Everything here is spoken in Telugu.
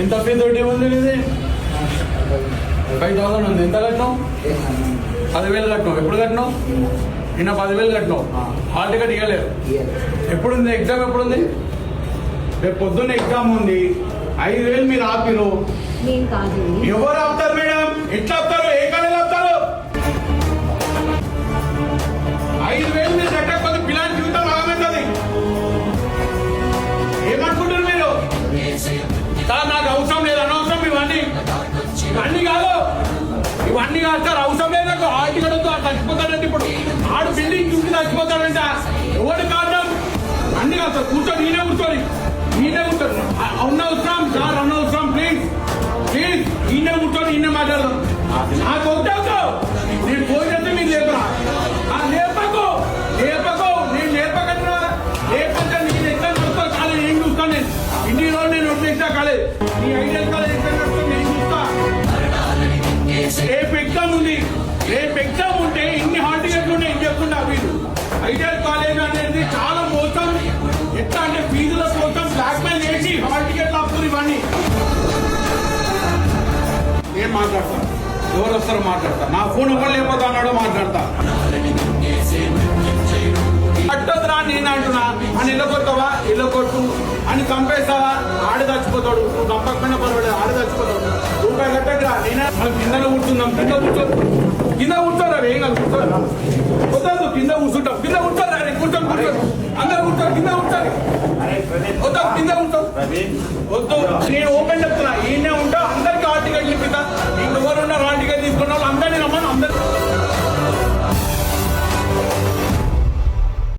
ఎంత ఫీ తోటి ఉంది ఇది 5000 ఉంది. ఎంత కట్టినావు? 10,000 కట్టినావు. ఎప్పుడు కట్టినావు? నిన్న 10,000 కట్టినావు. హాల్ టికెట్ ఇవ్వలేదు. ఎప్పుడుంది ఎగ్జామ్? ఎప్పుడుంది? రేపు పొద్దున్న ఎగ్జామ్ ఉంది. 5,000 మీరు ఆపిరు. ఎవరు ఆపుతారు మేడం? ఎట్లా ఆపుతారు? ఏ కాలేజ్ ఆపుతారు? 5,000 మీరు కట్టకపోతే పిల్లల జీవితం ఆగమవుతుంది. ఏమనుకుంటారు మీరు? సార్ నాకు అవసరం లేదు, అనవసరం ఇవన్నీ. ఇవన్నీ కాదు సార్, అవసరం లేదు నాకు. ఆర్టీ కడుతూ చచ్చిపోతాడంటే ఇప్పుడు ఆడు బిల్డింగ్ చూసి చచ్చిపోతాడంట. ఎవరి కారణం? అన్ని కాదు సార్. కూర్చొని నేనే కూర్చోని అనవసరం సార్, అనవసరం. ప్లీజ్ నేనే కూర్చొని నేనే మాట్లాడదాం. నాకు వద్దు. నేను ఫోన్ చేస్తే మీరు లేపరా? లేపకు నేను లేపకన్నా. లేపక నేను ఎట్లా నడుస్తా కాలేదు, నేను చూస్తాను. నేను ఇన్ని రోజులు నేను వదిలేసినా కాలేదు. నీ ఐడియల్ కాలేజ్ ఎట్లా నడుస్తా నేను చూస్తా. రేపు ఎగ్జామ్ ఉంటే ఇన్ని హాల్ టికెట్లు ఉన్నాయి. ఏం చెప్తుంటా మీరు? ఐడియల్ కాలేజ్ అనేది చాలా మోసం. ఎట్లా అంటే ఫీజుల కోసం బ్లాక్ మెయిల్ చేసి హాల్ టికెట్లు ఆపుతుంది. ఇవన్నీ నేను మాట్లాడతా. ఎవరు వస్తారో మాట్లాడతా. నా ఫోన్ ఒకళ్ళు లేకపోతే అన్నాడో మాట్లాడతా. కట్టదురా నేను అంటున్నా. అని ఇళ్ళ కొడతావా? ఇళ్ళ కొట్టు అని చంపేస్తావా? ఆడ చచ్చిపోతాడు. నువ్వు చంపకపోయినా పర్వాలేదు, ఆడ చచ్చిపోతాడు. రూపాయి కట్టదురా. నేనే కిందలో కూర్చుందాం. కింద కూర్చోరా. ఏం కాదు, కూర్చోరా. వద్దు, కింద కూర్చుంటాం. కింద కూర్చోరా. కూర్చోరు అందరూ కూర్చోరు. కింద కూర్చోరు. వద్దు, కింద కూర్చోరు. వద్దు, నేను ఓపెన్ చెప్తున్నా.